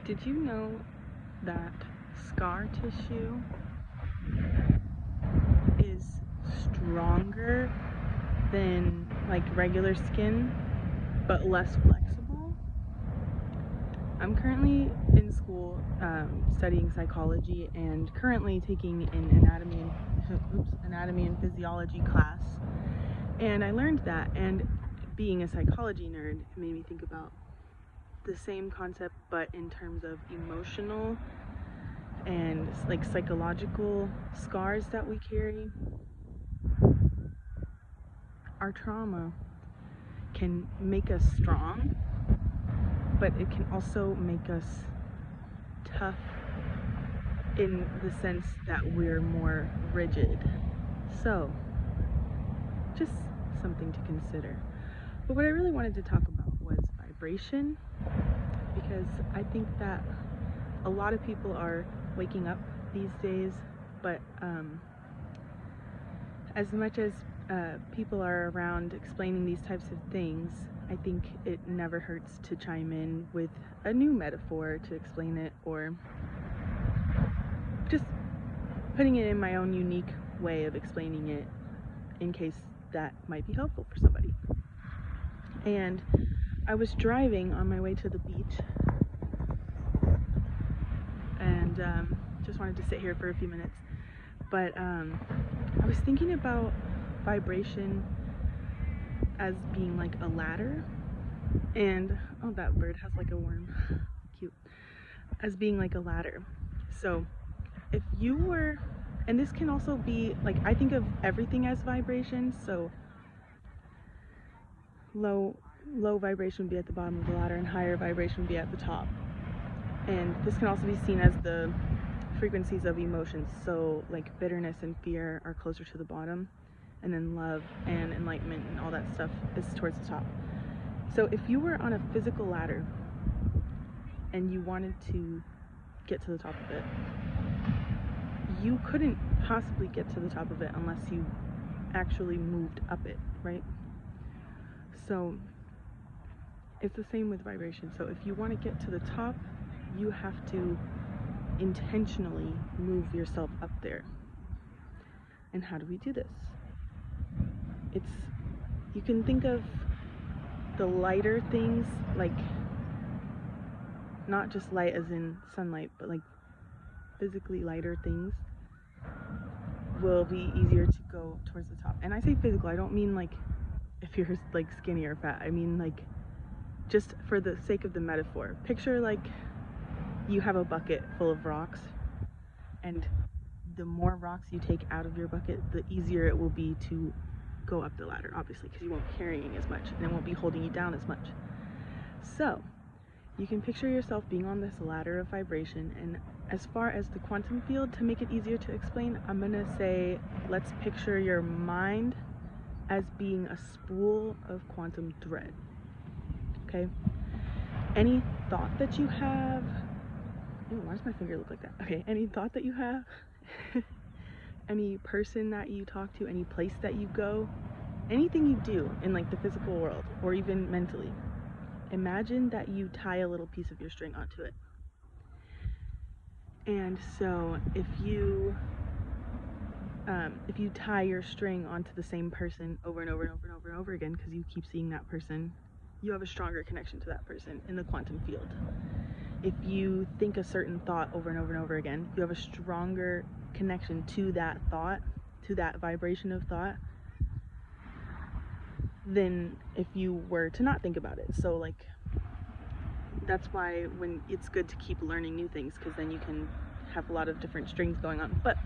Did you know that scar tissue is stronger than like regular skin, but less flexible? I'm currently in school studying psychology and currently taking an anatomy and physiology class. And I learned that, and being a psychology nerd, it made me think about the same concept, but in terms of emotional and like psychological scars that we carry. Our trauma can make us strong, but it can also make us tough in the sense that we're more rigid. So, just something to consider. But what I really wanted to talk about was vibration, because I think that a lot of people are waking up these days, but as much as people are around explaining these types of things, I think it never hurts to chime in with a new metaphor to explain it, or just putting it in my own unique way of explaining it in case that might be helpful for somebody. And I was driving on my way to the beach, and just wanted to sit here for a few minutes, but I was thinking about vibration as being like a ladder, and oh, that bird has like a worm, cute, as being like a ladder. So if you were, and this can also be like, I think of everything as vibration, so low vibration would be at the bottom of the ladder and higher vibration would be at the top. And this can also be seen as the frequencies of emotions, so like bitterness and fear are closer to the bottom, and then love and enlightenment and all that stuff is towards the top. So if you were on a physical ladder and you wanted to get to the top of it, you couldn't possibly get to the top of it unless you actually moved up it, right? So it's the same with vibration. So if you want to get to the top, you have to intentionally move yourself up there. And how do we do this? You can think of the lighter things, like not just light as in sunlight, but like physically lighter things will be easier to go towards the top. And I say physical, I don't mean like if you're like skinny or fat. I mean like, just for the sake of the metaphor, picture like you have a bucket full of rocks, and the more rocks you take out of your bucket, the easier it will be to go up the ladder, obviously, because you won't be carrying as much and it won't be holding you down as much. So you can picture yourself being on this ladder of vibration, and as far as the quantum field, to make it easier to explain, I'm gonna say, let's picture your mind as being a spool of quantum thread. Okay? Any thought that you have, why does my finger look like that? Okay, any thought that you have, any person that you talk to, any place that you go, anything you do in like the physical world or even mentally, imagine that you tie a little piece of your string onto it. And so if you tie your string onto the same person over and over and over and over and over again, because you keep seeing that person, you have a stronger connection to that person in the quantum field. If you think a certain thought over and over and over again, you have a stronger connection to that thought, to that vibration of thought, than if you were to not think about it. So like, that's why when it's good to keep learning new things, because then you can have a lot of different strings going on. But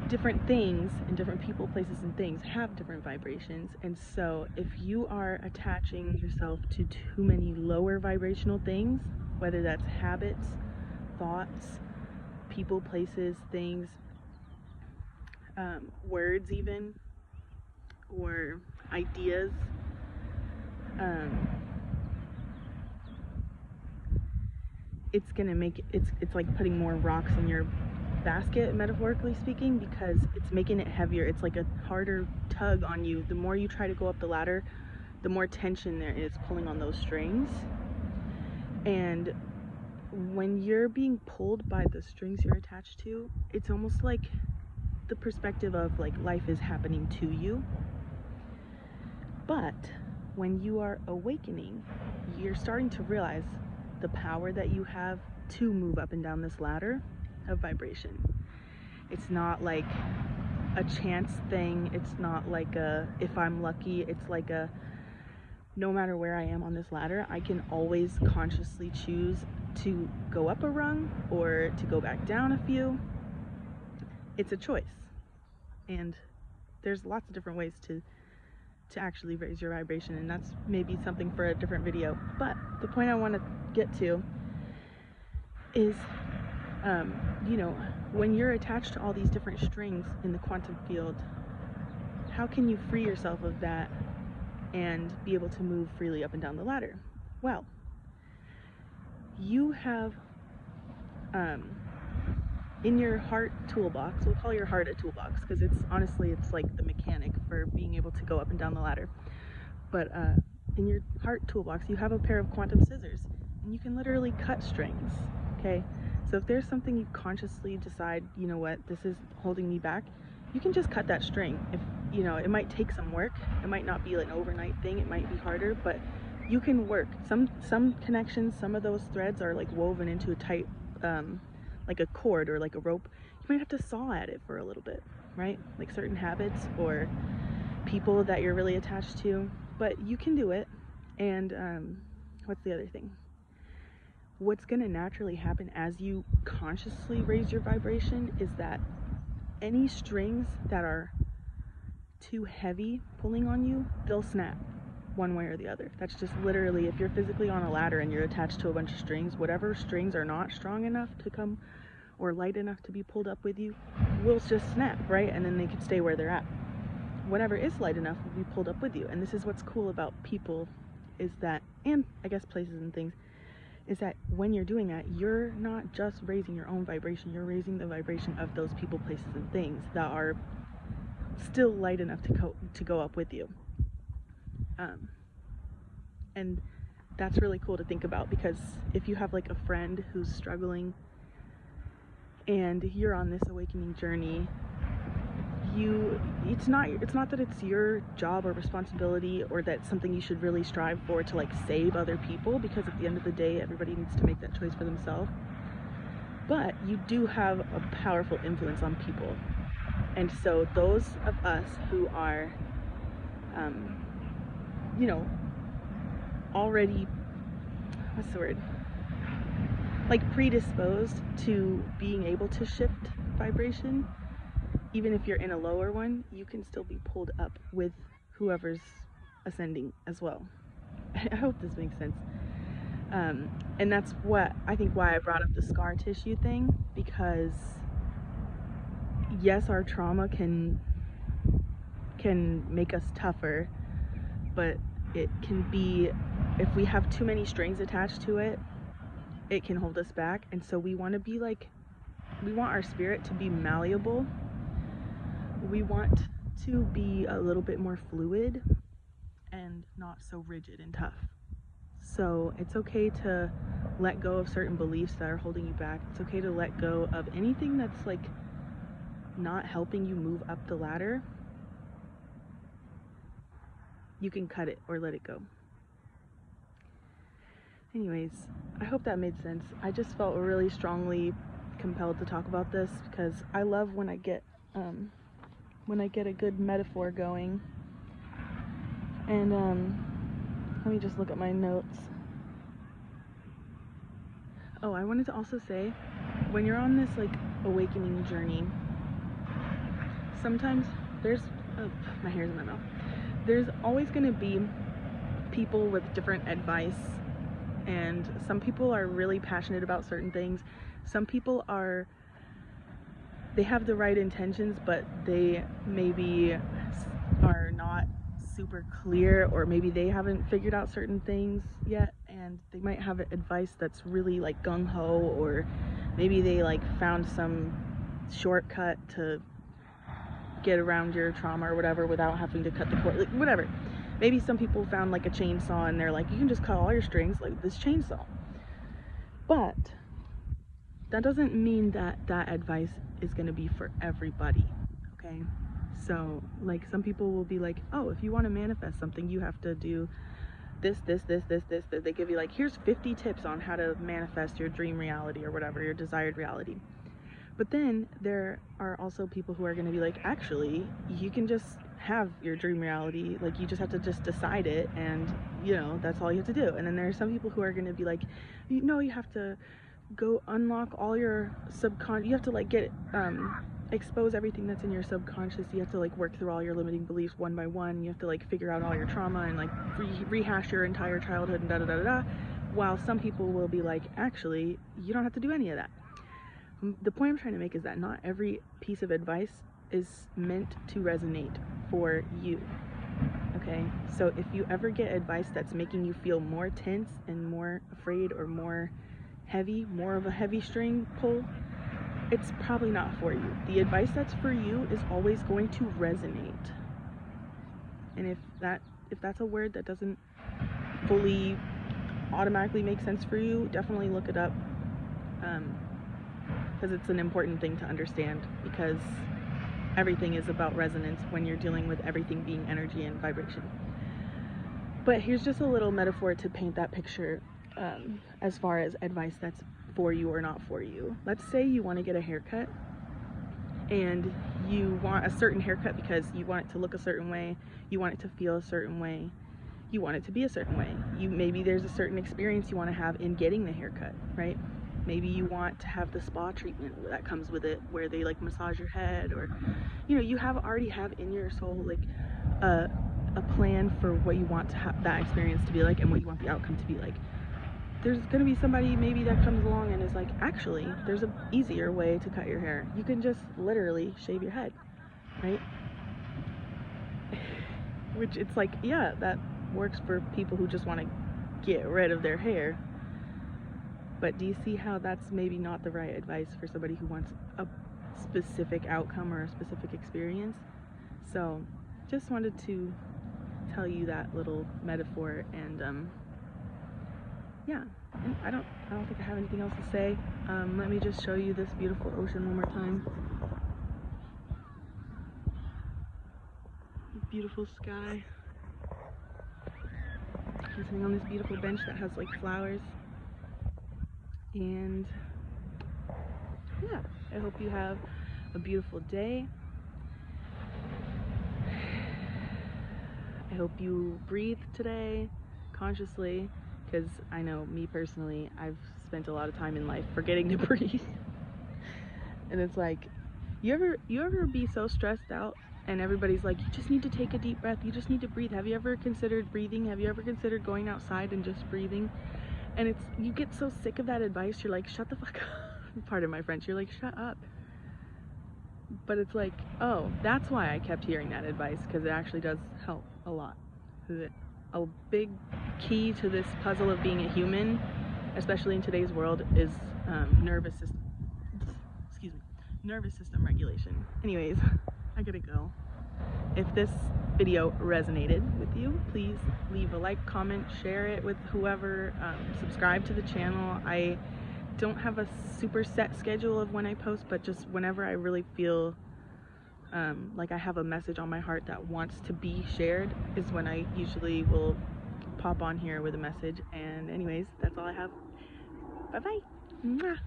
different things and different people, places, and things have different vibrations. And so if you are attaching yourself to too many lower vibrational things, whether that's habits, thoughts, people, places, things, words even, or ideas, it's gonna make it's like putting more rocks in your basket, metaphorically speaking, because it's making it heavier. It's like a harder tug on you. The more you try to go up the ladder, the more tension there is pulling on those strings. And when you're being pulled by the strings you're attached to, it's almost like the perspective of like life is happening to you. But when you are awakening, you're starting to realize the power that you have to move up and down this ladder of vibration. It's not like a chance thing. It's not like a if I'm lucky. It's like a no matter where I am on this ladder, I can always consciously choose to go up a rung or to go back down a few. It's a choice. And there's lots of different ways to actually raise your vibration, and that's maybe something for a different video. But the point I want to get to is, you know, when you're attached to all these different strings in the quantum field, how can you free yourself of that and be able to move freely up and down the ladder? Well, you have in your heart toolbox, we'll call your heart a toolbox because it's honestly, it's like the mechanic for being able to go up and down the ladder. But in your heart toolbox, you have a pair of quantum scissors, and you can literally cut strings, okay? So if there's something you consciously decide, you know what, this is holding me back, you can just cut that string. If, you know, it might take some work, it might not be an overnight thing, it might be harder, but you can work. Some connections, some of those threads are like woven into a tight, like a cord or like a rope. You might have to saw at it for a little bit, right? Like certain habits or people that you're really attached to, but you can do it. And what's the other thing? What's going to naturally happen as you consciously raise your vibration is that any strings that are too heavy pulling on you, they'll snap one way or the other. That's just literally, if you're physically on a ladder and you're attached to a bunch of strings, whatever strings are not strong enough to come or light enough to be pulled up with you will just snap, right? And then they can stay where they're at. Whatever is light enough will be pulled up with you. And this is what's cool about people is that, and I guess places and things, is that when you're doing that, you're not just raising your own vibration, you're raising the vibration of those people, places, and things that are still light enough to go up with you. And that's really cool to think about, because if you have like a friend who's struggling and you're on this awakening journey, it's not that it's your job or responsibility or that something you should really strive for to like save other people, because at the end of the day everybody needs to make that choice for themselves. But you do have a powerful influence on people, and so those of us who are you know, already, what's the word, like predisposed to being able to shift vibration, even if you're in a lower one, you can still be pulled up with whoever's ascending as well. I hope this makes sense. And that's what I think why I brought up the scar tissue thing, because yes, our trauma can make us tougher, but it can be, if we have too many strings attached to it, it can hold us back. And so we want to be like, we want our spirit to be malleable. We want to be a little bit more fluid and not so rigid and tough. So it's okay to let go of certain beliefs that are holding you back. It's okay to let go of anything that's like not helping you move up the ladder. You can cut it or let it go. Anyways, I hope that made sense. I just felt really strongly compelled to talk about this because I love when I get a good metaphor going. And let me just look at my notes. Oh, I wanted to also say, when you're on this like awakening journey, sometimes there's, oh, my hair's in my mouth. There's always going to be people with different advice, and some people are really passionate about certain things. Some people they have the right intentions, but they maybe are not super clear, or maybe they haven't figured out certain things yet, and they might have advice that's really like gung-ho, or maybe they like found some shortcut to get around your trauma or whatever without having to cut the cord, like whatever. Maybe some people found like a chainsaw and they're like, you can just cut all your strings like this chainsaw. But that doesn't mean that that advice is going to be for everybody, okay? So like some people will be like, oh, if you want to manifest something, you have to do this. They give you like, here's 50 tips on how to manifest your dream reality or whatever, your desired reality. But then there are also people who are going to be like, actually, you can just have your dream reality. Like, you just have to just decide it, and, you know, that's all you have to do. And then there are some people who are going to be like, no, you have to go unlock all your subconscious. You have to, like, expose everything that's in your subconscious. You have to, like, work through all your limiting beliefs one by one. You have to, like, figure out all your trauma and, like, rehash your entire childhood and da-da-da-da-da. While some people will be like, actually, you don't have to do any of that. The point I'm trying to make is that not every piece of advice is meant to resonate for you, okay? So if you ever get advice that's making you feel more tense and more afraid or more heavy, more of a heavy string pull, it's probably not for you. The advice that's for you is always going to resonate. And if that's a word that doesn't fully automatically make sense for you, definitely look it up. Because it's an important thing to understand, because everything is about resonance when you're dealing with everything being energy and vibration. But here's just a little metaphor to paint that picture as far as advice that's for you or not for you. Let's say you want to get a haircut and you want a certain haircut because you want it to look a certain way, you want it to feel a certain way, you want it to be a certain way. Maybe there's a certain experience you want to have in getting the haircut, right? Maybe you want to have the spa treatment that comes with it, where they like massage your head, or, you know, you already have in your soul like a plan for what you want to have that experience to be like and what you want the outcome to be like. There's gonna be somebody maybe that comes along and is like, actually, there's an easier way to cut your hair. You can just literally shave your head, right? Which it's like, yeah, that works for people who just want to get rid of their hair. But do you see how that's maybe not the right advice for somebody who wants a specific outcome or a specific experience? So just wanted to tell you that little metaphor, and yeah, and I don't think I have anything else to say. Let me just show you this beautiful ocean one more time. Beautiful sky. I'm sitting on this beautiful bench that has like flowers. And yeah, I hope you have a beautiful day. I hope you breathe today consciously, because I know me personally, I've spent a lot of time in life forgetting to breathe. And it's like, you ever be so stressed out and everybody's like, you just need to take a deep breath, you just need to breathe. Have you ever considered breathing? Have you ever considered going outside and just breathing? And you get so sick of that advice, you're like, shut the fuck up. Pardon my French, you're like, shut up. But it's like, oh, that's why I kept hearing that advice, because it actually does help a lot. A big key to this puzzle of being a human, especially in today's world, is nervous system regulation. Anyways, I gotta go. If this video resonated with you, please leave a like, comment, share it with whoever, subscribe to the channel. I don't have a super set schedule of when I post, but just whenever I really feel like I have a message on my heart that wants to be shared is when I usually will pop on here with a message. And anyways, that's all I have. Bye bye. Mwah.